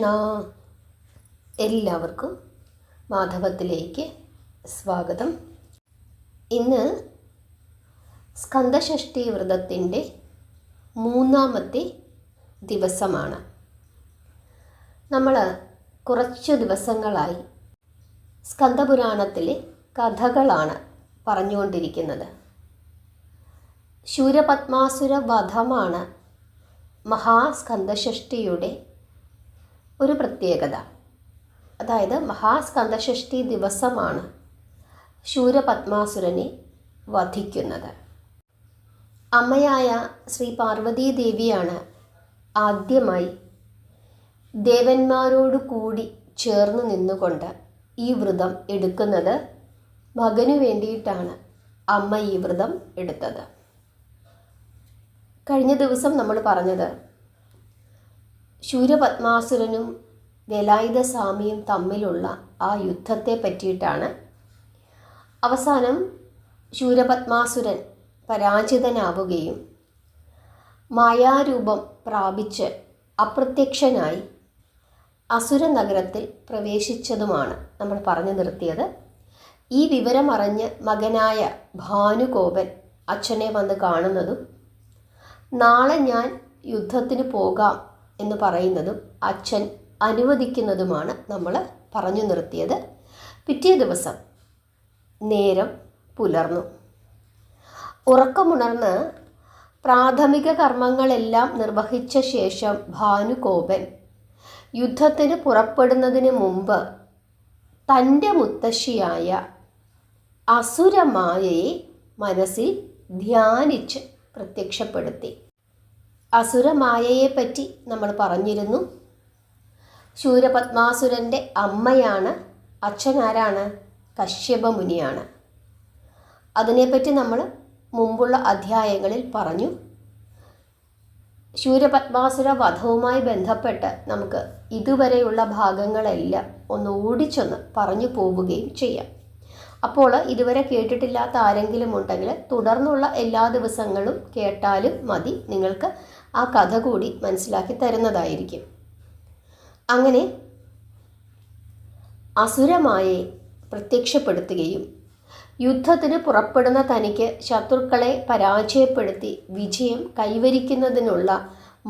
കൃഷ്ണ. എല്ലാവർക്കും മാധവത്തിലേക്ക് സ്വാഗതം. ഇന്ന് സ്കന്ദഷഷ്ഠി വ്രതത്തിൻ്റെ 3-ാമത്തെ ദിവസമാണ്. നമ്മൾ കുറച്ച് ദിവസങ്ങളായി സ്കന്ദപുരാണത്തിലെ കഥകളാണ് പറഞ്ഞുകൊണ്ടിരിക്കുന്നത്. ശൂരപത്മാസുര വധമാണ് മഹാസ്കന്ദഷഷ്ഠിയുടെ ഒരു പ്രത്യേകത. അതായത് മഹാസ്കന്ദഷഷ്ഠി ദിവസമാണ് ശൂരപത്മാസുരനെ വധിക്കുന്നത്. അമ്മയായ ശ്രീ പാർവതീ ദേവിയാണ് ആദ്യമായി ദേവന്മാരോട് കൂടി ചേർന്ന് നിന്നുകൊണ്ട് ഈ വ്രതം എടുക്കുന്നത്. മകനു വേണ്ടിയിട്ടാണ് അമ്മ ഈ വ്രതം എടുത്തത്. കഴിഞ്ഞ ദിവസം നമ്മൾ പറഞ്ഞത് ശൂരപത്മാസുരനും വേലായുധസ്വാമിയും തമ്മിലുള്ള ആ യുദ്ധത്തെ പറ്റിയിട്ടാണ്. അവസാനം ശൂരപത്മാസുരൻ പരാജിതനാവുകയും മായാരൂപം പ്രാപിച്ച് അപ്രത്യക്ഷനായി അസുര നഗരത്തിൽ പ്രവേശിച്ചതുമാണ് നമ്മൾ പറഞ്ഞു നിർത്തിയത്. ഈ വിവരമറിഞ്ഞ് മകനായ ഭാനുകോപൻ അച്ഛനെ വന്ന് കാണുന്നതും നാളെ ഞാൻ യുദ്ധത്തിന് പോകാം എന്ന് പറയുന്നതും അച്ഛൻ അനുവദിക്കുന്നതുമാണ് നമ്മൾ പറഞ്ഞു നിർത്തിയത്. പിറ്റേ ദിവസം നേരം പുലർന്നു. ഉറക്കമുണർന്ന് പ്രാഥമിക കർമ്മങ്ങളെല്ലാം നിർവഹിച്ച ശേഷം ഭാനുകോപൻ യുദ്ധത്തിന് പുറപ്പെടുന്നതിന് മുമ്പ് തൻ്റെ മുത്തശ്ശിയായ അസുരമായയെ മനസ്സിൽ ധ്യാനിച്ച് പ്രത്യക്ഷപ്പെടുത്തി. അസുരമായയെപ്പറ്റി നമ്മൾ പറഞ്ഞിരുന്നു. ശൂരപത്മാസുരൻ്റെ അമ്മയാണ്. അച്ഛനാരാണ്? കശ്യപ മുനിയാണ്. അതിനെപ്പറ്റി നമ്മൾ മുമ്പുള്ള അധ്യായങ്ങളിൽ പറഞ്ഞു. ശൂരപത്മാസുര വധവുമായി ബന്ധപ്പെട്ട് നമുക്ക് ഇതുവരെയുള്ള ഭാഗങ്ങളെല്ലാം ഒന്ന് ഓടിച്ചൊന്ന് പറഞ്ഞു പോവുകയും ചെയ്യാം. അപ്പോൾ ഇതുവരെ കേട്ടിട്ടില്ലാത്ത ആരെങ്കിലും ഉണ്ടെങ്കിൽ തുടർന്നുള്ള എല്ലാ ദിവസങ്ങളും കേട്ടാലും മതി. നിങ്ങൾക്ക് ആ കഥ കൂടി മനസ്സിലാക്കി തരുന്നതായിരിക്കും. അങ്ങനെ അസുരമായെ പ്രത്യക്ഷപ്പെടുത്തുകയും യുദ്ധത്തിന് പുറപ്പെടുന്ന തനിക്ക് ശത്രുക്കളെ പരാജയപ്പെടുത്തി വിജയം കൈവരിക്കുന്നതിനുള്ള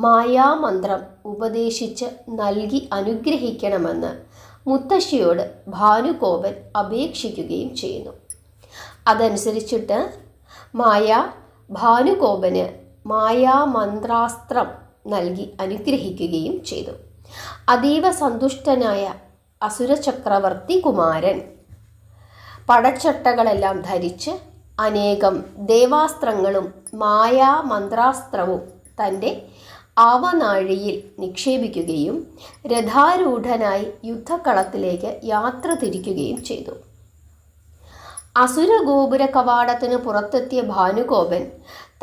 മായാമന്ത്രം ഉപദേശിച്ച് നൽകി അനുഗ്രഹിക്കണമെന്ന് മുത്തശ്ശിയോട് ഭാനുകോപൻ അപേക്ഷിക്കുകയും ചെയ്യുന്നു. അതനുസരിച്ചിട്ട് ഭാനുകോപന് മായാമന്ത്രാസ്ത്രം നൽകി അനുഗ്രഹിക്കുകയും ചെയ്തു. അതീവ സന്തുഷ്ടനായ അസുരചക്രവർത്തി കുമാരൻ പടച്ചട്ടകളെല്ലാം ധരിച്ച് അനേകം ദേവാസ്ത്രങ്ങളും മായാമന്ത്രാസ്ത്രവും തൻ്റെ ആവനാഴിയിൽ നിക്ഷേപിക്കുകയും രഥാരൂഢനായി യുദ്ധക്കളത്തിലേക്ക് യാത്ര തിരിക്കുകയും ചെയ്തു. അസുരഗോപുര കവാടത്തിന് പുറത്തെത്തിയ ഭാനുകോപൻ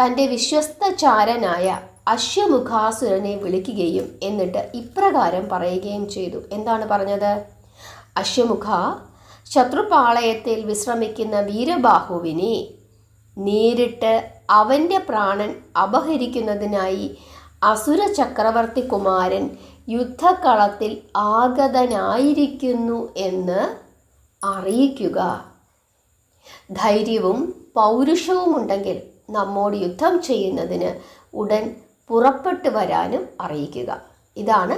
തൻ്റെ വിശ്വസ്തചാരനായ അശ്വമുഖാസുരനെ വിളിക്കുകയും എന്നിട്ട് ഇപ്രകാരം പറയുകയും ചെയ്തു. എന്താണ് പറഞ്ഞത്? അശ്വമുഖ, ശത്രുപാളയത്തിൽ വിശ്രമിക്കുന്ന വീരബാഹുവിനെ നേരിട്ട് അവൻ്റെ പ്രാണൻ അപഹരിക്കുന്നതിനായി അസുര ചക്രവർത്തി കുമാരൻ യുദ്ധക്കളത്തിൽ ആഗതനായിരിക്കുന്നു എന്ന് അറിയിക്കുക. ധൈര്യവും പൗരുഷവും ഉണ്ടെങ്കിൽ നമ്മോട് യുദ്ധം ചെയ്യുന്നതിന് ഉടൻ പുറപ്പെട്ടു വരാനും അറിയിക്കുക. ഇതാണ്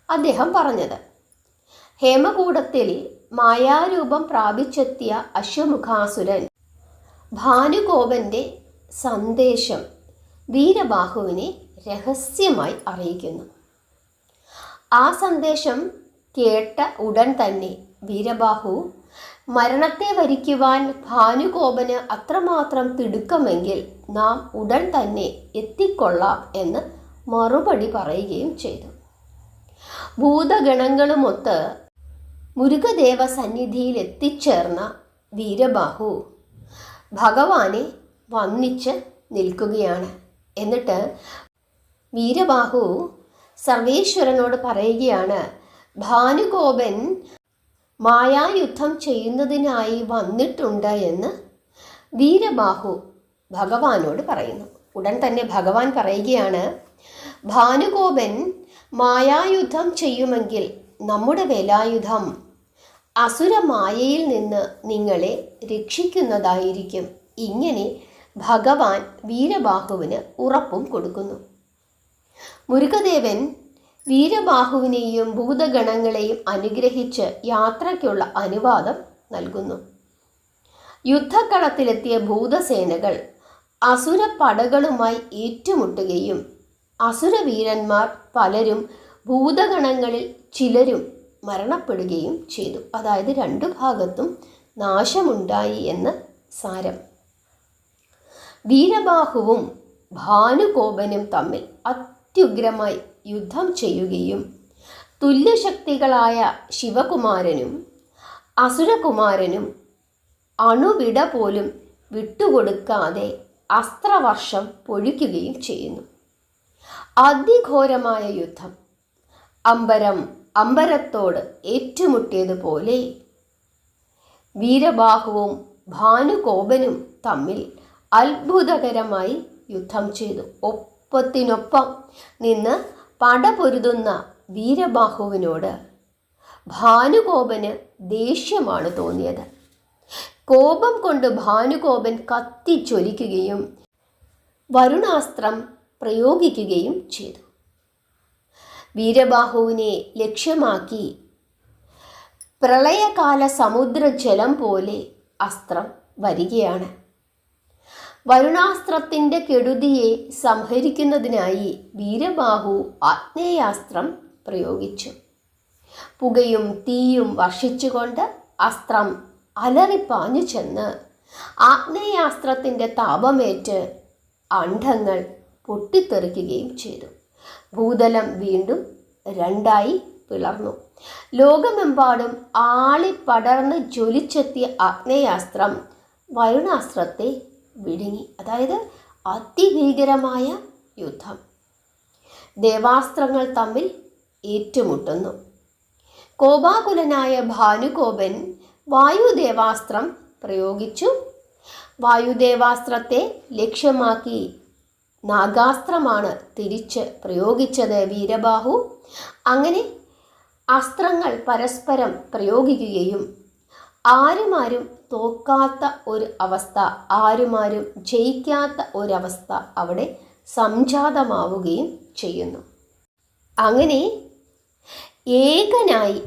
അദ്ദേഹം പറഞ്ഞത്. ഹേമകൂടത്തിൽ മായാരൂപം പ്രാപിച്ചെത്തിയ അശ്വമുഖാസുരൻ ഭാനുകോപൻ്റെ സന്ദേശം വീരബാഹുവിനെ രഹസ്യമായി അറിയിക്കുന്നു. ആ സന്ദേശം കേട്ട ഉടൻ തന്നെ വീരബാഹു മരണത്തെ വരിക്കുവാൻ ഭാനുകോപന് അത്രമാത്രം തിടുക്കമെങ്കിൽ നാം ഉടൻ തന്നെ എത്തിക്കൊള്ളാം എന്ന് മറുപടി പറയുകയും ചെയ്തു. ഭൂതഗണങ്ങളുമൊത്ത് മുരുകദേവ സന്നിധിയിൽ എത്തിച്ചേർന്ന വീരബാഹു ഭഗവാനെ വന്ദിച്ച് നിൽക്കുകയാണ്. എന്നിട്ട് വീരബാഹു സർവേശ്വരനോട് പറയുകയാണ്, ഭാനുകോപൻ മായായുദ്ധം ചെയ്യുന്നതിനായി വന്നിട്ടുണ്ട് എന്ന് വീരബാഹു ഭഗവാനോട് പറയുന്നു. ഉടൻ തന്നെ ഭഗവാൻ പറയുകയാണ്, ഭാനുകോപൻ മായായുധം ചെയ്യുമെങ്കിൽ നമ്മുടെ വേലായുധം അസുരമായയിൽ നിന്ന് നിങ്ങളെ രക്ഷിക്കുന്നതായിരിക്കും. ഇങ്ങനെ ഭഗവാൻ വീരബാഹുവിന് ഉറപ്പും കൊടുക്കുന്നു. മുരുകദേവൻ വീരബാഹുവിനെയും ഭൂതഗണങ്ങളെയും അനുഗ്രഹിച്ച് യാത്രയ്ക്കുള്ള അനുവാദം നൽകുന്നു. യുദ്ധക്കളത്തിലെത്തിയ ഭൂതസേനകൾ അസുര പടകളുമായി ഏറ്റുമുട്ടുകയും അസുരവീരന്മാർ പലരും ഭൂതഗണങ്ങളിൽ ചിലരും മരണപ്പെടുകയും ചെയ്തു. അതായത് രണ്ടു ഭാഗത്തും നാശമുണ്ടായി എന്ന് സാരം. വീരബാഹുവും ഭാനുകോപനും തമ്മിൽ അത്യുഗ്രമായി യുദ്ധം ചെയ്യുകയും തുല്യശക്തികളായ ശിവകുമാരനും അസുരകുമാരനും അണുവിട പോലും വിട്ടുകൊടുക്കാതെ അസ്ത്രവർഷം പൊഴിക്കുകയും ചെയ്യുന്നു. അതിഘോരമായ യുദ്ധം അമ്പരത്തോട് ഏറ്റുമുട്ടിയതുപോലെ വീരബാഹുവും ഭാനുകോപനും തമ്മിൽ അത്ഭുതകരമായി യുദ്ധം ചെയ്തു. ഒപ്പത്തിനൊപ്പം നിന്ന് പടപൊരുതുന്ന വീരബാഹുവിനോട് ഭാനുകോപന് ദേഷ്യമാണ് തോന്നിയത്. കോപം കൊണ്ട് ഭാനുകോപൻ കത്തിച്ചൊലിക്കുകയും വരുണാസ്ത്രം പ്രയോഗിക്കുകയും ചെയ്തു. വീരബാഹുവിനെ ലക്ഷ്യമാക്കി പ്രളയകാല സമുദ്രജലം പോലെ അസ്ത്രം വരികയാണ്. വരുണാസ്ത്രത്തിൻ്റെ കെടുതിയെ സംഹരിക്കുന്നതിനായി വീരബാഹു ആഗ്നേയാസ്ത്രം പ്രയോഗിച്ചു. പുകയും തീയും വർഷിച്ചുകൊണ്ട് അസ്ത്രം അലറിപ്പാഞ്ഞു ചെന്ന് ആഗ്നേയാസ്ത്രത്തിൻ്റെ താപമേറ്റ് അണ്ഡങ്ങൾ പൊട്ടിത്തെറിക്കുകയും ചെയ്തു. ഭൂതലം വീണ്ടും രണ്ടായി പിളർന്നു. ലോകമെമ്പാടും ആളിപ്പടർന്ന് ജ്വലിച്ചെത്തിയ ആഗ്നേയാസ്ത്രം വരുണാസ്ത്രത്തെ വിഴുങ്ങി. അതായത് അതിഭീകരമായ യുദ്ധം. ദേവാസ്ത്രങ്ങൾ തമ്മിൽ ഏറ്റുമുട്ടുന്നു. കോപാകുലനായ ഭാനുകോപൻ വായുദേവാസ്ത്രം പ്രയോഗിച്ചു. വായുദേവാസ്ത്രത്തെ ലക്ഷ്യമാക്കി നാഗാസ്ത്രമാണ് തിരിച്ച് പ്രയോഗിച്ചത് വീരബാഹു. അങ്ങനെ അസ്ത്രങ്ങൾ പരസ്പരം പ്രയോഗിക്കുകയും ആരുമാരും തോക്കാത്ത ഒരു അവസ്ഥ, ആരുമാരും ജയിക്കാത്ത ഒരവസ്ഥ അവിടെ സംജാതമാവുകയും ചെയ്യുന്നു. അങ്ങനെ ഏകനായി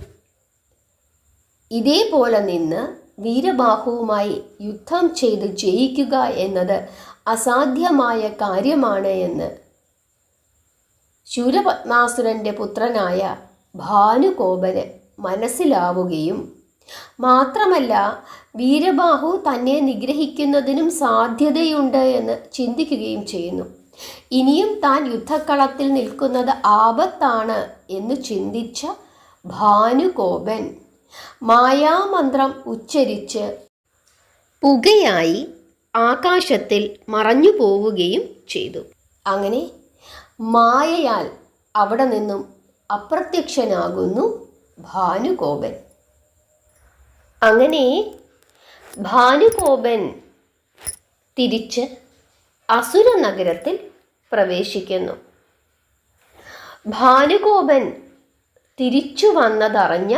ഇതേപോലെ നിന്ന് വീരബാഹുവുമായി യുദ്ധം ചെയ്ത് ജയിക്കുക എന്നത് അസാധ്യമായ കാര്യമാണ് എന്ന് ശൂരപത്മാസുരൻ്റെ പുത്രനായ ഭാനുകോപന് മനസ്സിലാവുകയും മാത്രമല്ല വീരബാഹു തന്നെ നിഗ്രഹിക്കുന്നതിനും സാധ്യതയുണ്ട് എന്ന് ചിന്തിക്കുകയും ചെയ്യുന്നു. ഇനിയും താൻ യുദ്ധക്കളത്തിൽ നിൽക്കുന്നത് ആപത്താണ് എന്ന് ചിന്തിച്ച ഭാനുകോപൻ മായാമന്ത്രം ഉച്ചരിച്ച് പുകയായി ആകാശത്തിൽ മറഞ്ഞു പോവുകയും ചെയ്തു. അങ്ങനെ മായയാൽ അവിടെ നിന്നും അപ്രത്യക്ഷനാകുന്നു ഭാനുകോപൻ. അങ്ങനെ ഭാനുകോപൻ തിരിച്ച് അസുര നഗരത്തിൽ പ്രവേശിക്കുന്നു. ഭാനുകോപൻ തിരിച്ചു വന്നതറിഞ്ഞ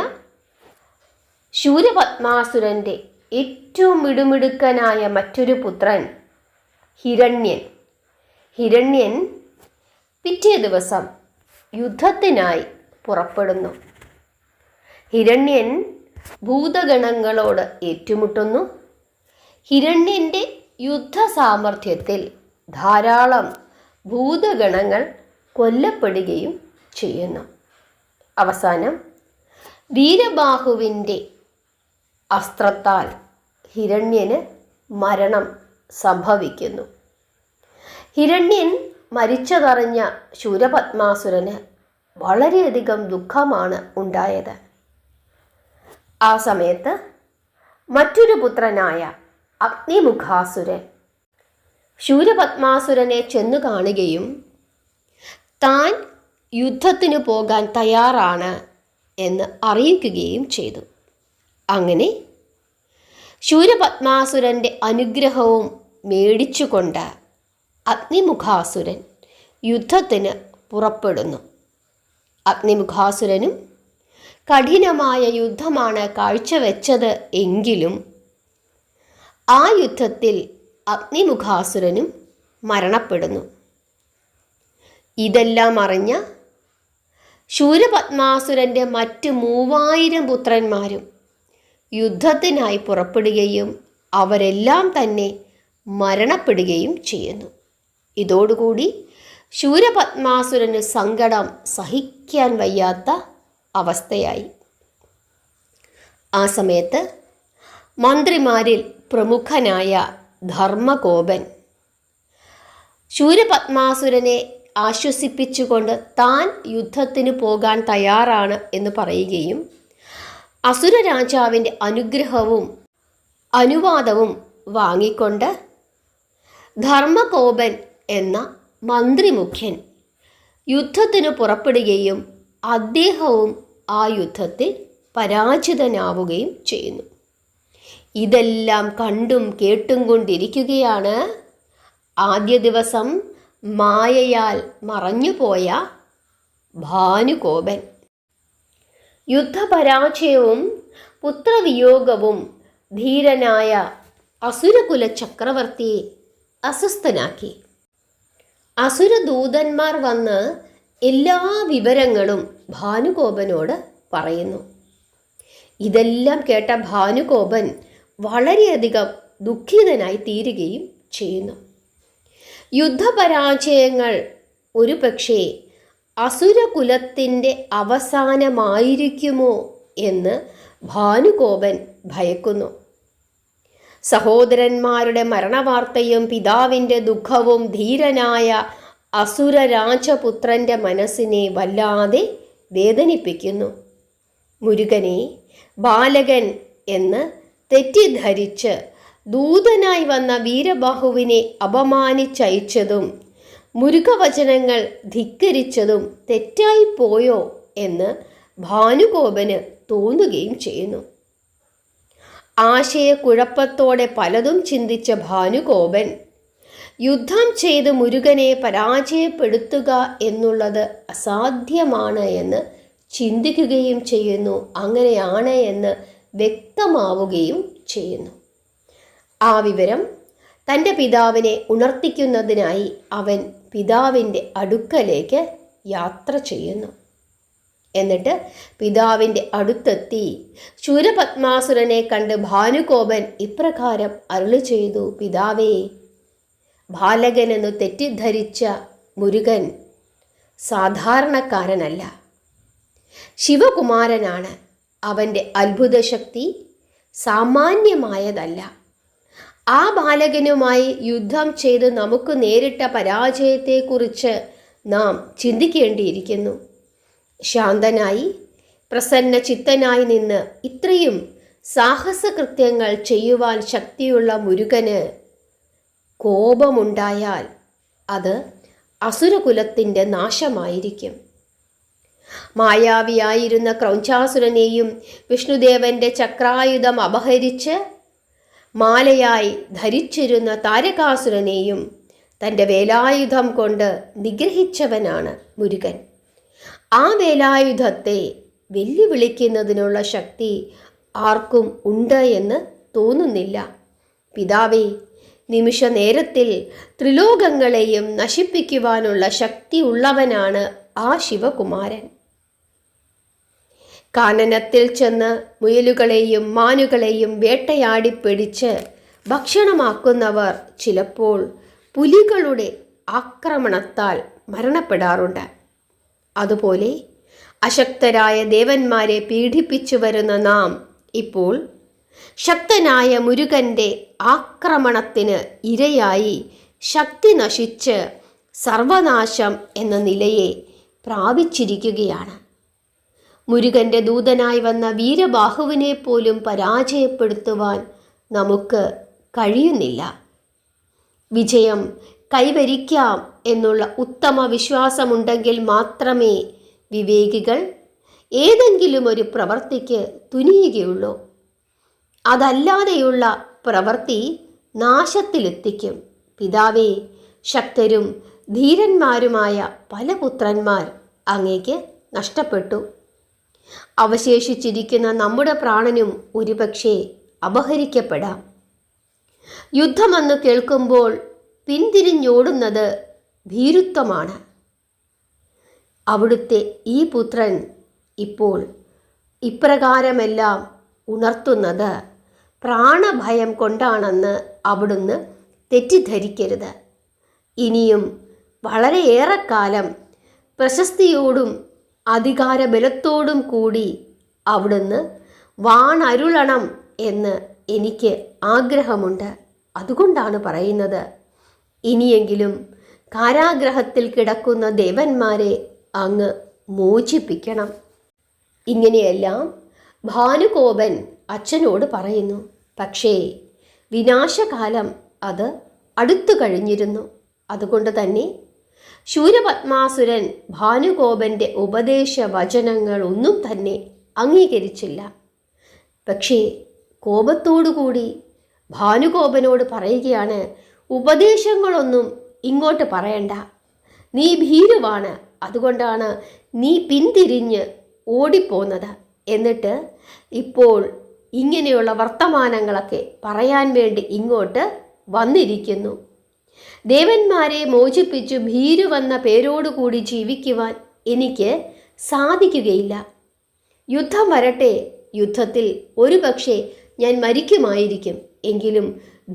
ശൂരപത്മാസുരൻ്റെ ഏറ്റവും മിടുമിടുക്കനായ മറ്റൊരു പുത്രൻ ഹിരണ്യൻ പിറ്റേ ദിവസം യുദ്ധത്തിനായി പുറപ്പെടുന്നു. ഹിരണ്യൻ ഭൂതഗണങ്ങളോട് ഏറ്റുമുട്ടുന്നു. ഹിരണ്യൻ്റെ യുദ്ധസാമർഥ്യത്തിൽ ധാരാളം ഭൂതഗണങ്ങൾ കൊല്ലപ്പെടുകയും ചെയ്യുന്നു. അവസാനം വീരബാഹുവിൻ്റെ അസ്ത്രത്താൽ ഹിരണ്യന് മരണം സംഭവിക്കുന്നു. ഹിരണ്യൻ മരിച്ചതറിഞ്ഞ ശൂരപത്മാസുരന് വളരെയധികം ദുഃഖമാണ് ഉണ്ടായത്. ആ സമയത്ത് മറ്റൊരു പുത്രനായ അഗ്നിമുഖാസുരൻ ശൂരപത്മാസുരനെ ചെന്നു കാണുകയും താൻ യുദ്ധത്തിനു പോകാൻ തയ്യാറാണ് എന്ന് അറിയിക്കുകയും ചെയ്തു. അങ്ങനെ ശൂരപത്മാസുരൻ്റെ അനുഗ്രഹവും മേടിച്ചുകൊണ്ട് അഗ്നിമുഖാസുരൻ യുദ്ധത്തിന് പുറപ്പെടുന്നു. അഗ്നിമുഖാസുരനും കഠിനമായ യുദ്ധമാണ് കാഴ്ചവെച്ചത് എങ്കിലും ആ യുദ്ധത്തിൽ അഗ്നിമുഖാസുരനും മരണപ്പെടുന്നു. ഇതെല്ലാം അറിഞ്ഞ ശൂരപത്മാസുരൻ്റെ മറ്റ് 3000 പുത്രന്മാരും യുദ്ധത്തിനായി പുറപ്പെടുകയും അവരെല്ലാം തന്നെ മരണപ്പെടുകയും ചെയ്യുന്നു. ഇതോടുകൂടി ശൂരപത്മാസുരന് സങ്കടം സഹിക്കാൻ വയ്യാത്ത അവസ്ഥയായി. ആ സമയത്ത് മന്ത്രിമാരിൽ പ്രമുഖനായ ധർമ്മകോപൻ ശൂരപത്മാസുരനെ ആശ്വസിപ്പിച്ചുകൊണ്ട് താൻ യുദ്ധത്തിന് പോകാൻ തയ്യാറാണ് എന്ന് പറയുകയും അസുര രാജാവിൻ്റെ അനുഗ്രഹവും അനുവാദവും വാങ്ങിക്കൊണ്ട് ധർമ്മകോപൻ എന്ന മന്ത്രിമുഖ്യൻ യുദ്ധത്തിന് പുറപ്പെടുകയും അദ്ദേഹവും ആ യുദ്ധത്തിൽ പരാജിതനാവുകയും ചെയ്യുന്നു. ഇതെല്ലാം കണ്ടും കേട്ടും കൊണ്ടിരിക്കുകയാണ് ആദ്യ ദിവസം മായയാൽ മറഞ്ഞുപോയ ഭാനുകോപൻ. യുദ്ധപരാജയവും പുത്രവിയോഗവും ധീരനായ അസുരകുല ചക്രവർത്തിയെ അസ്വസ്ഥനാക്കി. അസുരദൂതന്മാർ വന്ന് എല്ലാ വിവരങ്ങളും ഭാനുകോപനോട് പറയുന്നു. ഇതെല്ലാം കേട്ട ഭാനുകോപൻ വളരെയധികം ദുഃഖിതനായി തീരുകയും ചെയ്യുന്നു. യുദ്ധപരാജയങ്ങൾ ഒരു പക്ഷേ അസുരകുലത്തിൻ്റെ അവസാനമായിരിക്കുമോ എന്ന് ഭാനുകോപൻ ഭയക്കുന്നു. സഹോദരന്മാരുടെ മരണവാർത്തയും പിതാവിൻ്റെ ദുഃഖവും ധീരനായ അസുര രാജപുത്രൻ്റെ മനസ്സിനെ വല്ലാതെ വേദനിപ്പിക്കുന്നു. മുരുകനെ ബാലകൻ എന്ന് തെറ്റിദ്ധരിച്ച് ദൂതനായി വന്ന വീരബാഹുവിനെ അപമാനിച്ചയച്ചതും മുരുകവചനങ്ങൾ ധിക്കരിച്ചതും തെറ്റായിപ്പോയോ എന്ന് ഭാനുകോപന് തോന്നുകയും ചെയ്യുന്നു. ആശയക്കുഴപ്പത്തോടെ പലതും ചിന്തിച്ച ഭാനുകോപൻ യുദ്ധം ചെയ്ത് മുരുകനെ പരാജയപ്പെടുത്തുക എന്നുള്ളത് അസാധ്യമാണ് എന്ന് ചിന്തിക്കുകയും ചെയ്യുന്നു. അങ്ങനെയാണ് എന്ന് വ്യക്തമാവുകയും ചെയ്യുന്നു. ആ വിവരം തൻ്റെ പിതാവിനെ ഉണർത്തിക്കുന്നതിനായി അവൻ പിതാവിൻ്റെ അടുക്കലേക്ക് യാത്ര ചെയ്യുന്നു. എന്നിട്ട് പിതാവിൻ്റെ അടുത്തെത്തി ശൂരപത്മാസുരനെ കണ്ട് ഭാനുകോപൻ ഇപ്രകാരം അരുളി ചെയ്തു: പിതാവേ, ബാലകനെന്നു തെറ്റിദ്ധരിച്ച മുരുകൻ സാധാരണക്കാരനല്ല, ശിവകുമാരനാണ്. അവൻ്റെ അത്ഭുതശക്തി സാമാന്യമായതല്ല. ആ ബാലകനുമായി യുദ്ധം ചെയ്ത് നമുക്ക് നേരിട്ട പരാജയത്തെക്കുറിച്ച് നാം ചിന്തിക്കേണ്ടിയിരിക്കുന്നു. ശാന്തനായി പ്രസന്ന ചിത്തനായി നിന്ന് ഇത്രയും സാഹസകൃത്യങ്ങൾ ചെയ്യുവാൻ ശക്തിയുള്ള മുരുകന് കോപമുണ്ടായാൽ അത് അസുരകുലത്തിൻ്റെ നാശമായിരിക്കും. മായാവിയായിരുന്ന ക്രൗഞ്ചാസുരനെയും വിഷ്ണുദേവൻ്റെ ചക്രായുധം അപഹരിച്ച് മാലയായി ധരിച്ചിരുന്ന താരകാസുരനെയും തൻ്റെ വേലായുധം കൊണ്ട് നിഗ്രഹിച്ചവനാണ് മുരുകൻ. ആ വേലായുധത്തെ വെല്ലുവിളിക്കുന്നതിനുള്ള ശക്തി ആർക്കും ഉണ്ട് എന്ന് തോന്നുന്നില്ല. പിതാവേ, നിമിഷ നേരത്തിൽ ത്രിലോകങ്ങളെയും നശിപ്പിക്കുവാനുള്ള ശക്തി ഉള്ളവനാണ് ആ ശിവകുമാരൻ. കാനനത്തിൽ ചെന്ന് മുയലുകളെയും മാനുകളെയും വേട്ടയാടി പിടിച്ച് ഭക്ഷണമാക്കുന്നവർ ചിലപ്പോൾ പുലികളുടെ ആക്രമണത്താൽ മരണപ്പെടാറുണ്ട്. അതുപോലെ അശക്തരായ ദേവന്മാരെ പീഡിപ്പിച്ചു വരുന്ന നാം ഇപ്പോൾ ശക്തനായ മുരുകൻ്റെ ആക്രമണത്തിന് ഇരയായി ശക്തി നശിച്ച് സർവനാശം എന്ന നിലയെ പ്രാപിച്ചിരിക്കുകയാണ്. മുരുകൻ്റെ ദൂതനായി വന്ന വീരബാഹുവിനെ പോലും പരാജയപ്പെടുത്തുവാൻ നമുക്ക് കഴിയുന്നില്ല. വിജയം കൈവരിക്കാം എന്നുള്ള ഉത്തമ വിശ്വാസമുണ്ടെങ്കിൽ മാത്രമേ വിവേകികൾ ഏതെങ്കിലും ഒരു പ്രവൃത്തിക്ക് തുനിയുകയുള്ളൂ. അതല്ലാതെയുള്ള പ്രവൃത്തി നാശത്തിലെത്തിക്കും. പിതാവേ, ശക്തരും ധീരന്മാരുമായ പല പുത്രന്മാർ അങ്ങേക്ക് നഷ്ടപ്പെട്ടു. അവശേഷിച്ചിരിക്കുന്ന നമ്മുടെ പ്രാണനും ഒരുപക്ഷെ അപഹരിക്കപ്പെടാം. യുദ്ധമെന്ന് കേൾക്കുമ്പോൾ പിന്തിരിഞ്ഞോടുന്നത് ഭീരുത്വമാണ്. അവിടുത്തെ ഈ പുത്രൻ ഇപ്പോൾ ഇപ്രകാരമെല്ലാം ഉണർത്തുന്നത് പ്രാണഭയം കൊണ്ടാണെന്ന് അവിടുന്ന് തെറ്റിദ്ധരിക്കരുത്. ഇനിയും വളരെയേറെക്കാലം പ്രശസ്തിയോടും അധികാരബലത്തോടും കൂടി അവിടുന്ന് വാണരുളണം എന്ന് എനിക്ക് ആഗ്രഹമുണ്ട്. അതുകൊണ്ടാണ് പറയുന്നത്, ഇനിയെങ്കിലും കാരാഗ്രഹത്തിൽ കിടക്കുന്ന ദേവന്മാരെ അങ്ങ് മോചിപ്പിക്കണം. ഇങ്ങനെയെല്ലാം ഭാനുകോപൻ അച്ഛനോട് പറയുന്നു. പക്ഷേ വിനാശകാലം അത് അടുത്തു കഴിഞ്ഞിരുന്നു. അതുകൊണ്ട് തന്നെ ശൂരപത്മാസുരൻ ഭാനുകോപൻ്റെ ഉപദേശവചനങ്ങളൊന്നും തന്നെ അംഗീകരിച്ചില്ല. പക്ഷേ കോപത്തോടുകൂടി ഭാനുകോപനോട് പറയുകയാണ്, ഉപദേശങ്ങളൊന്നും ഇങ്ങോട്ട് പറയണ്ട, നീ ഭീരുവാണ്, അതുകൊണ്ടാണ് നീ പിന്തിരിഞ്ഞ് ഓടിപ്പോന്നത്. എന്നിട്ട് ഇപ്പോൾ ഇങ്ങനെയുള്ള വർത്തമാനങ്ങളൊക്കെ പറയാൻ വേണ്ടി ഇങ്ങോട്ട് വന്നിരിക്കുന്നു. ദേവന്മാരെ മോചിപ്പിച്ചു ഭീരുവെന്ന പേരോടുകൂടി ജീവിക്കുവാൻ എനിക്ക് സാധിക്കുകയില്ല. യുദ്ധം വരട്ടെ, യുദ്ധത്തിൽ ഒരുപക്ഷെ ഞാൻ മരിക്കുമായിരിക്കും, എങ്കിലും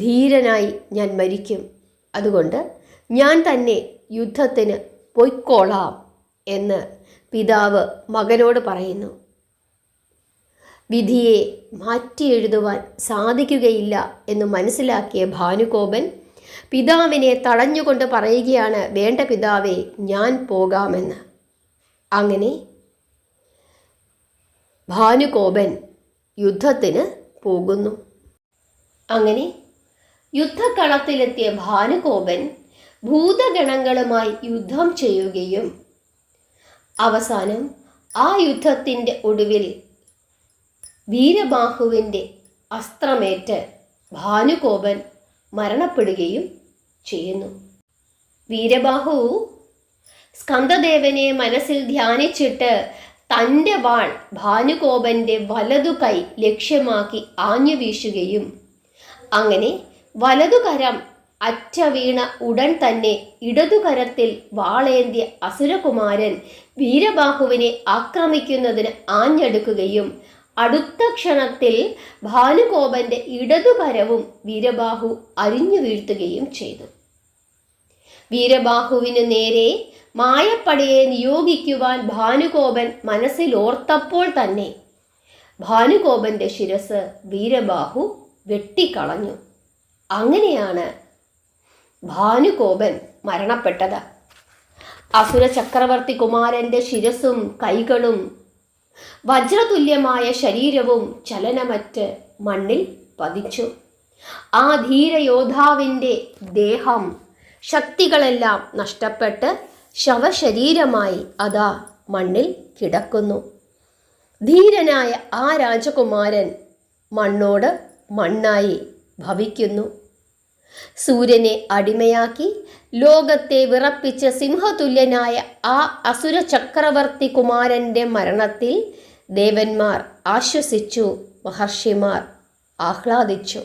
ധീരനായി ഞാൻ മരിക്കും. അതുകൊണ്ട് ഞാൻ തന്നെ യുദ്ധത്തിന് പൊയ്ക്കോളാം എന്ന് പിതാവ് മകനോട് പറയുന്നു. വിധിയെ മാറ്റിയെഴുതുവാൻ സാധിക്കുകയില്ല എന്ന് മനസ്സിലാക്കിയ ഭാനുകോപൻ പിതാവിനെ തടഞ്ഞുകൊണ്ട് പറയുകയാണ്, വേണ്ട പിതാവേ, ഞാൻ പോകാമെന്ന്. അങ്ങനെ ഭാനുകോപൻ യുദ്ധത്തിന് പോകുന്നു. അങ്ങനെ യുദ്ധക്കളത്തിലെത്തിയ ഭാനുകോപൻ ഭൂതഗണങ്ങളുമായി യുദ്ധം ചെയ്യുകയും അവസാനം ആ യുദ്ധത്തിൻ്റെ ഒടുവിൽ വീരബാഹുവിൻ്റെ അസ്ത്രമേറ്റ് ഭാനുകോപൻ മരണപ്പെടുകയും ചെയ്യുന്നു. വീരബാഹു സ്കന്ദദേവനെ മനസ്സിൽ ധ്യാനിച്ചിട്ട് തൻ്റെ വാൾ ഭാനുകോപൻ്റെ വലതു കൈ ലക്ഷ്യമാക്കി ആഞ്ഞു വീശുകയും അങ്ങനെ വലതുകരം അറ്റ വീണ ഉടൻ തന്നെ ഇടതുകരത്തിൽ വാളേന്തിയ അസുരകുമാരൻ വീരബാഹുവിനെ ആക്രമിക്കുന്നതിന് ആഞ്ഞെടുക്കുകയും അടുത്ത ക്ഷണത്തിൽ ഭാനുകോപൻ്റെ ഇടതുകരവും വീരബാഹു അരിഞ്ഞു വീഴ്ത്തുകയും ചെയ്തു. വീരബാഹുവിന് നേരെ മായപ്പടയെ നിയോഗിക്കുവാൻ ഭാനുകോപൻ മനസ്സിലോർത്തപ്പോൾ തന്നെ ഭാനുകോപൻ്റെ ശിരസ് വീരബാഹു വെട്ടിക്കളഞ്ഞു. അങ്ങനെയാണ് ഭാനുകോപൻ മരണപ്പെട്ടത്. അസുര ചക്രവർത്തി കുമാരൻ്റെ ശിരസും കൈകളും വജ്രതുല്യമായ ശരീരവും ചലനമറ്റ് മണ്ണിൽ പതിച്ചു. ആ ധീരയോദ്ധാവിൻ്റെ ദേഹം ശക്തികളെല്ലാം നഷ്ടപ്പെട്ട് ശവശരീരമായി അതാ മണ്ണിൽ കിടക്കുന്നു. ധീരനായ ആ രാജകുമാരൻ മണ്ണോട് മണ്ണായി ഭവിക്കുന്നു. സൂര്യനെ അടിമയാക്കി ലോകത്തെ വിറപ്പിച്ച സിംഹതുല്യനായ ആ അസുര ചക്രവർത്തി കുമാരൻ്റെ മരണത്തിൽ ദേവന്മാർ ആശ്വസിച്ചു, മഹർഷിമാർ ആഹ്ലാദിച്ചു.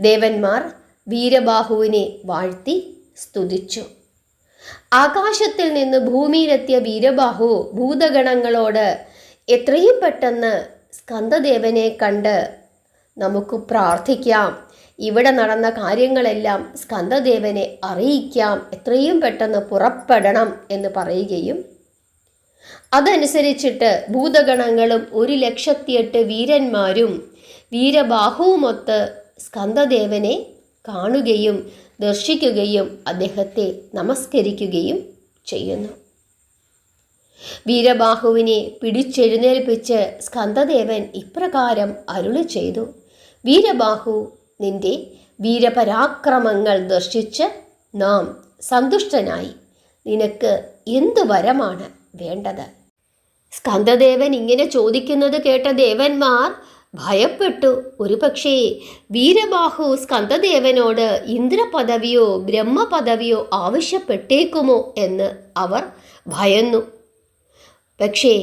ദേവന്മാർ വീരബാഹുവിനെ വാഴ്ത്തി സ്തുതിച്ചു. ആകാശത്തിൽ നിന്ന് ഭൂമിയിലെത്തിയ വീരബാഹു ഭൂതഗണങ്ങളോട് എത്രയും പെട്ടെന്ന് സ്കന്ദദേവനെ കണ്ട് നമുക്ക് പ്രാർത്ഥിക്കാം, ഇവിടെ നടന്ന കാര്യങ്ങളെല്ലാം സ്കന്ദദേവനെ അറിയിക്കാം, എത്രയും പെട്ടെന്ന് പുറപ്പെടണം എന്ന് പറയുകയും അതനുസരിച്ചിട്ട് ഭൂതഗണങ്ങളും 1,08,000 വീരന്മാരും വീരബാഹുവുമൊത്ത് സ്കന്ദദേവനെ കാണുകയും ദർശിക്കുകയും അദ്ദേഹത്തെ നമസ്കരിക്കുകയും ചെയ്യുന്നു. വീരബാഹുവിനെ പിടിച്ചെഴുന്നേൽപ്പിച്ച് സ്കന്ദദേവൻ ഇപ്രകാരം അരുളി ചെയ്തു: വീരബാഹു, നിന്റെ വീരപരാക്രമങ്ങൾ ദർശിച്ച് നാം സന്തുഷ്ടനായി. നിനക്ക് എന്തു വരമാണ് വേണ്ടത്? സ്കന്ദദേവൻ ഇങ്ങനെ ചോദിക്കുന്നത് കേട്ട ദേവന്മാർ ഭയപ്പെട്ടു. ഒരുപക്ഷേ വീരബാഹു സ്കന്ദദേവനോട് ഇന്ദ്രപദവിയോ ബ്രഹ്മപദവിയോ ആവശ്യപ്പെട്ടേക്കുമോ എന്ന് അവർ ഭയന്നു. പക്ഷേ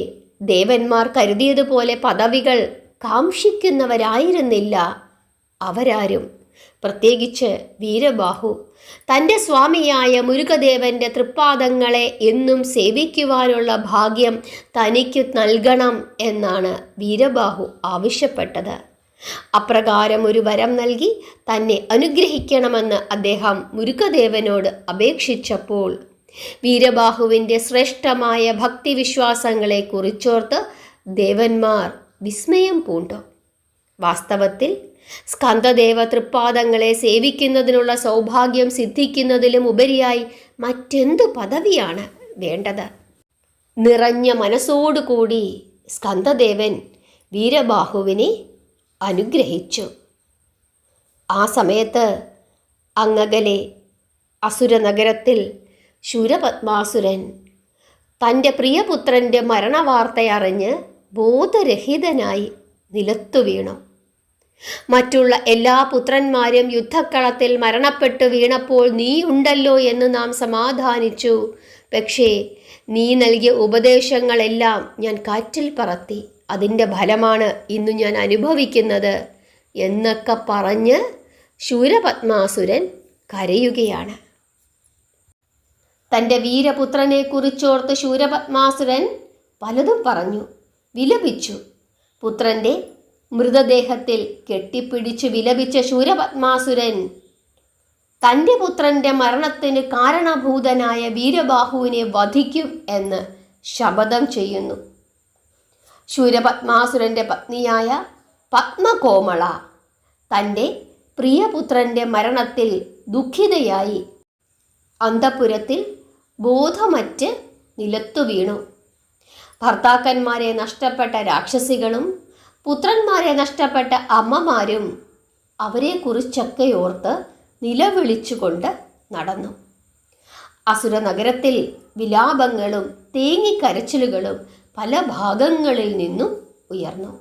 ദേവന്മാർ കരുതിയതുപോലെ പദവികൾ കാംക്ഷിക്കുന്നവരായിരുന്നില്ല അവരാരും. പ്രത്യേകിച്ച് വീരബാഹു തൻ്റെ സ്വാമിയായ മുരുകദേവൻ്റെ തൃപ്പാദങ്ങളെ എന്നും സേവിക്കുവാനുള്ള ഭാഗ്യം തനിക്ക് നൽകണം എന്നാണ് വീരബാഹു ആവശ്യപ്പെട്ടത്. അപ്രകാരം ഒരു വരം നൽകി തന്നെ അനുഗ്രഹിക്കണമെന്ന് അദ്ദേഹം മുരുകദേവനോട് അപേക്ഷിച്ചപ്പോൾ വീരബാഹുവിൻ്റെ ശ്രേഷ്ഠമായ ഭക്തിവിശ്വാസങ്ങളെ കുറിച്ചോർത്ത് ദേവന്മാർ വിസ്മയം പൂണ്ടു. വാസ്തവത്തിൽ സ്കന്ദദേവ തൃപ്പാദങ്ങളെ സേവിക്കുന്നതിനുള്ള സൗഭാഗ്യം സിദ്ധിക്കുന്നതിലും ഉപരിയായി മറ്റെന്തു പദവിയാണ് വേണ്ടത്? നിറഞ്ഞ മനസ്സോടുകൂടി സ്കന്ദദേവൻ വീരബാഹുവിനെ അനുഗ്രഹിച്ചു. ആ സമയത്ത് അങ്ങകലെ അസുരനഗരത്തിൽ ശൂരപത്മാസുരൻ തൻ്റെ പ്രിയപുത്രൻ്റെ മരണവാർത്തയറിഞ്ഞ് ബോധരഹിതനായി നിലത്തു വീണു. മറ്റുള്ള എല്ലാ പുത്രന്മാരും യുദ്ധക്കളത്തിൽ മരണപ്പെട്ടു വീണപ്പോൾ നീ ഉണ്ടല്ലോ എന്ന് നാം സമാധാനിച്ചു. പക്ഷേ നീ നൽകിയ ഉപദേശങ്ങളെല്ലാം ഞാൻ കാറ്റിൽ പറത്തി. അതിൻ്റെ ഫലമാണ് ഇന്നു ഞാൻ അനുഭവിക്കുന്നത് എന്നൊക്കെ പറഞ്ഞ് ശൂരപത്മാസുരൻ കരയുകയാണ്. തൻ്റെ വീരപുത്രനെ കുറിച്ചോർത്ത് ശൂരപത്മാസുരൻ പലതും പറഞ്ഞു, വിലപിച്ചു. പുത്രൻ്റെ മൃതദേഹത്തിൽ കെട്ടിപ്പിടിച്ച് വിലപിച്ച ശൂരപത്മാസുരൻ തൻ്റെ പുത്രൻ്റെ മരണത്തിന് കാരണഭൂതനായ വീരബാഹുവിനെ വധിക്കും എന്ന് ശപഥം ചെയ്യുന്നു. ശൂരപത്മാസുരൻ്റെ പത്നിയായ പത്മകോമള തൻ്റെ പ്രിയപുത്രൻ്റെ മരണത്തിൽ ദുഃഖിതയായി അന്തഃപുരത്തിൽ ബോധമറ്റ് നിലത്തു വീണു. ഭർത്താക്കന്മാരെ നഷ്ടപ്പെട്ട രാക്ഷസികളും പുത്രന്മാരെ നഷ്ടപ്പെട്ട അമ്മമാരും അവരെക്കുറിച്ചൊക്കെ ഓർത്ത് നിലവിളിച്ചുകൊണ്ട് നടന്നു. അസുരനഗരത്തിൽ വിലാപങ്ങളും തേങ്ങിക്കരച്ചിലുകളും പല ഭാഗങ്ങളിൽ നിന്നും ഉയർന്നു.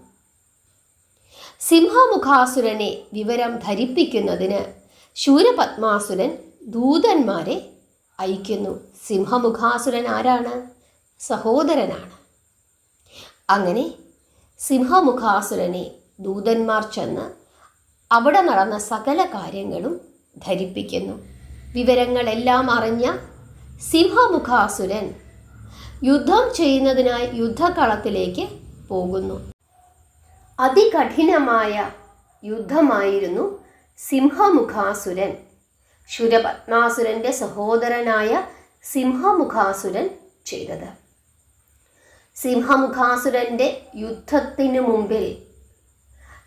സിംഹമുഖാസുരനെ വിവരം ധരിപ്പിക്കുന്നതിന് ശൂരപത്മാസുരൻ ദൂതന്മാരെ അയക്കുന്നു. സിംഹമുഖാസുരൻ ആരാണ്? സഹോദരനാണ്. അങ്ങനെ സിംഹമുഖാസുരനെ ദൂതന്മാർ ചെന്ന് അവിടെ നടന്ന സകല കാര്യങ്ങളും ധരിപ്പിക്കുന്നു. വിവരങ്ങളെല്ലാം അറിഞ്ഞ സിംഹമുഖാസുരൻ യുദ്ധം ചെയ്യുന്നതിനായി യുദ്ധകളത്തിലേക്ക് പോകുന്നു. അതികഠിനമായ യുദ്ധമായിരുന്നു സിംഹമുഖാസുരൻ ശൂരപത്മാസുരൻ്റെ സഹോദരനായ സിംഹമുഖാസുരൻ ചെയ്തത്. സിംഹമുഖാസുരൻ്റെ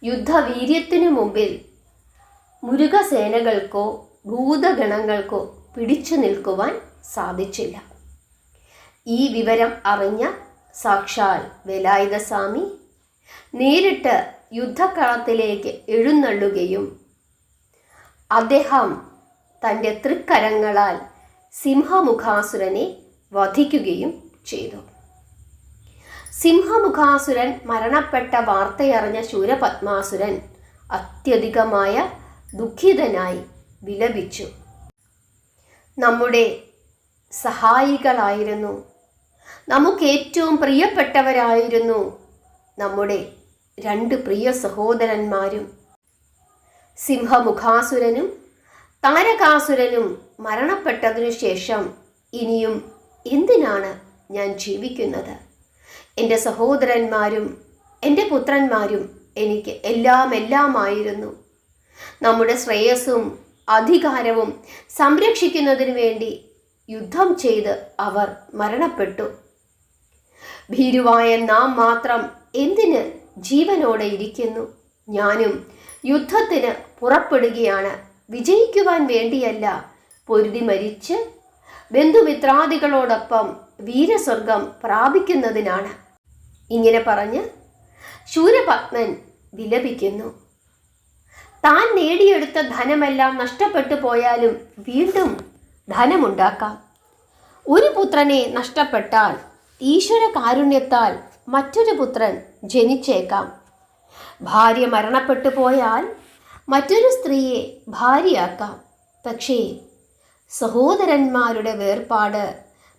യുദ്ധവീര്യത്തിനു മുമ്പിൽ മുരുകസേനകൾക്കോ ഭൂതഗണങ്ങൾക്കോ പിടിച്ചു നിൽക്കുവാൻ സാധിച്ചില്ല. ഈ വിവരം അറിഞ്ഞ സാക്ഷാൽ വേലായുധസ്വാമി നേരിട്ട് യുദ്ധക്കളത്തിലേക്ക് എഴുന്നള്ളുകയും അദ്ദേഹം തൻ്റെ തൃക്കരങ്ങളാൽ സിംഹമുഖാസുരനെ വധിക്കുകയും ചെയ്തു. സിംഹമുഖാസുരൻ മരണപ്പെട്ട വാർത്തയറിഞ്ഞ ശൂരപത്മാസുരൻ അത്യധികമായ ദുഃഖിതനായി വിലപിച്ചു. നമ്മുടെ സഹായികളായിരുന്നു, നമുക്കേറ്റവും പ്രിയപ്പെട്ടവരായിരുന്നു നമ്മുടെ 2 പ്രിയ സഹോദരന്മാരും. സിംഹമുഖാസുരനും താരകാസുരനും മരണപ്പെട്ടതിനു ശേഷം ഇനിയും എന്തിനാണ് ഞാൻ ജീവിക്കുന്നത്? എൻ്റെ സഹോദരന്മാരും എൻ്റെ പുത്രന്മാരും എനിക്ക് എല്ലാമായിരുന്നു. നമ്മുടെ ശ്രേയസ്സും അധികാരവും സംരക്ഷിക്കുന്നതിന് വേണ്ടി യുദ്ധം ചെയ്ത് അവർ മരണപ്പെട്ടു. ഭീരുവായ നാം മാത്രം എന്തിന് ജീവനോടെ ഇരിക്കുന്നു? ഞാനും യുദ്ധത്തിന് പുറപ്പെടുകയാണ്. വിജയിക്കുവാൻ വേണ്ടിയല്ല, പൊരുതി മരിച്ച് ബന്ധുമിത്രാദികളോടൊപ്പം വീരസ്വർഗം പ്രാപിക്കുന്നതിനാണ്. ഇങ്ങനെ പറഞ്ഞ് ശൂരപത്മൻ വിലപിക്കുന്നു. താൻ നേടിയെടുത്ത ധനമെല്ലാം നഷ്ടപ്പെട്ടു പോയാലും വീണ്ടും ധനമുണ്ടാക്കാം. ഒരു പുത്രനെ നഷ്ടപ്പെട്ടാൽ ഈശ്വര കാരുണ്യത്താൽ മറ്റൊരു പുത്രൻ ജനിച്ചേക്കാം. ഭാര്യ മരണപ്പെട്ടു പോയാൽ മറ്റൊരു സ്ത്രീയെ ഭാര്യയാക്കാം. പക്ഷേ സഹോദരന്മാരുടെ വേർപാട്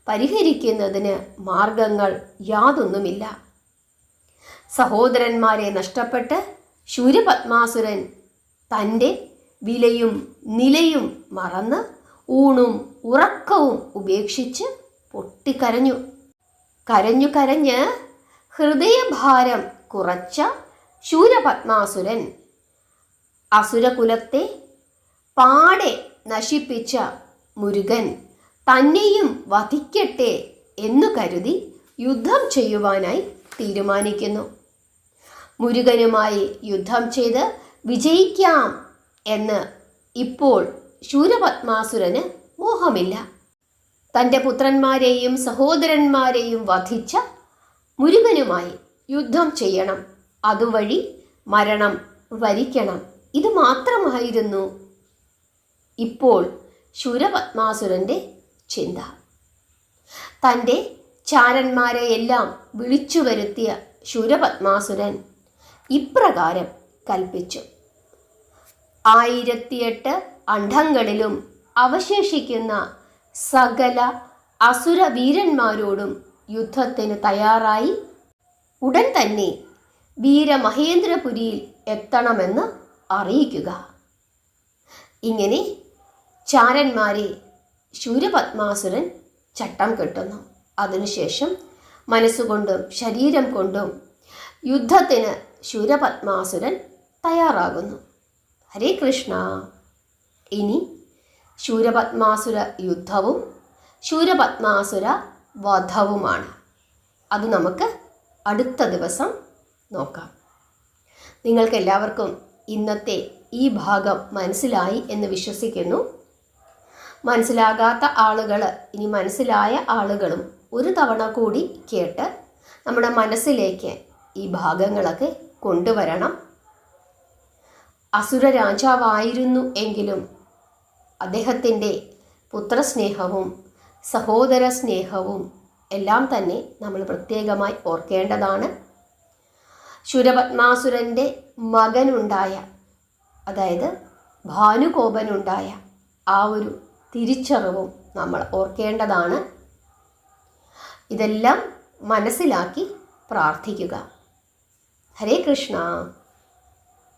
പരിഹരിക്കുന്നതിന് മാർഗങ്ങൾ യാതൊന്നുമില്ല. സഹോദരന്മാരെ നഷ്ടപ്പെട്ട് ശൂരപത്മാസുരൻ തൻ്റെ വിലയും നിലയും മറന്ന് ഊണും ഉറക്കവും ഉപേക്ഷിച്ച് പൊട്ടിക്കരഞ്ഞു. കരഞ്ഞു കരഞ്ഞ് ഹൃദയഭാരം കുറച്ച ശൂരപത്മാസുരൻ അസുരകുലത്തെ പാടെ നശിപ്പിച്ച മുരുകൻ തന്നെയും വധിക്കട്ടെ എന്നു കരുതി യുദ്ധം ചെയ്യുവാനായി തീരുമാനിക്കുന്നു. മുരുകനുമായി യുദ്ധം ചെയ്ത് വിജയിക്കാം എന്ന് ഇപ്പോൾ ശൂരപത്മാസുരന് മോഹമില്ല. തൻ്റെ പുത്രന്മാരെയും സഹോദരന്മാരെയും വധിച്ച മുരുകനുമായി യുദ്ധം ചെയ്യണം, അതുവഴി മരണം വരിക്കണം. ഇത് മാത്രമായിരുന്നു ഇപ്പോൾ ശൂരപത്മാസുരൻ്റെ ചിന്ത. തൻ്റെ ചാരന്മാരെ എല്ലാം വിളിച്ചു വരുത്തിയ ശൂരപത്മാസുരൻ ഇപ്രകാരം കൽപ്പിച്ചു: 1008 അണ്ഡങ്ങളിലും അവശേഷിക്കുന്ന സകല അസുരവീരന്മാരോടും യുദ്ധത്തിന് തയ്യാറായി ഉടൻ തന്നെ വീരമഹേന്ദ്രപുരിയിൽ എത്തണമെന്ന് അറിയിക്കുക. ഇങ്ങനെ ചാരന്മാരെ ശൂരപത്മാസുരൻ ചട്ടം കെട്ടുന്നു. അതിനുശേഷം മനസ്സുകൊണ്ടും ശരീരം കൊണ്ടും യുദ്ധത്തിന് ശൂരപത്മാസുരൻ തയ്യാറാകുന്നു. ഹരേ കൃഷ്ണ. ഇനി ശൂരപത്മാസുര യുദ്ധവും ശൂരപത്മാസുര വധവുമാണ്. അത് നമുക്ക് അടുത്ത ദിവസം നോക്കാം. നിങ്ങൾക്കെല്ലാവർക്കും ഇന്നത്തെ ഈ ഭാഗം മനസ്സിലായി എന്ന് വിശ്വസിക്കുന്നു. മനസ്സിലാകാത്ത ആളുകൾ, ഇനി മനസ്സിലായ ആളുകളും ഒരു തവണ കൂടി കേട്ട് നമ്മുടെ മനസ്സിലേക്ക് ഈ ഭാഗങ്ങളൊക്കെ കൊണ്ടുവരണം. അസുര രാജാവായിരുന്നു എങ്കിലും അദ്ദേഹത്തിൻ്റെ പുത്രസ്നേഹവും സഹോദര സ്നേഹവും എല്ലാം തന്നെ നമ്മൾ പ്രത്യേകമായി ഓർക്കേണ്ടതാണ്. ശൂരപത്മാസുരൻ്റെ മകനുണ്ടായ, അതായത് ഭാനുകോപനുണ്ടായ ആ ഒരു തിരിച്ചറിവും നമ്മൾ ഓർക്കേണ്ടതാണ്. ഇതെല്ലാം മനസ്സിലാക്കി പ്രാർത്ഥിക്കുക. ഹരേ കൃഷ്ണ.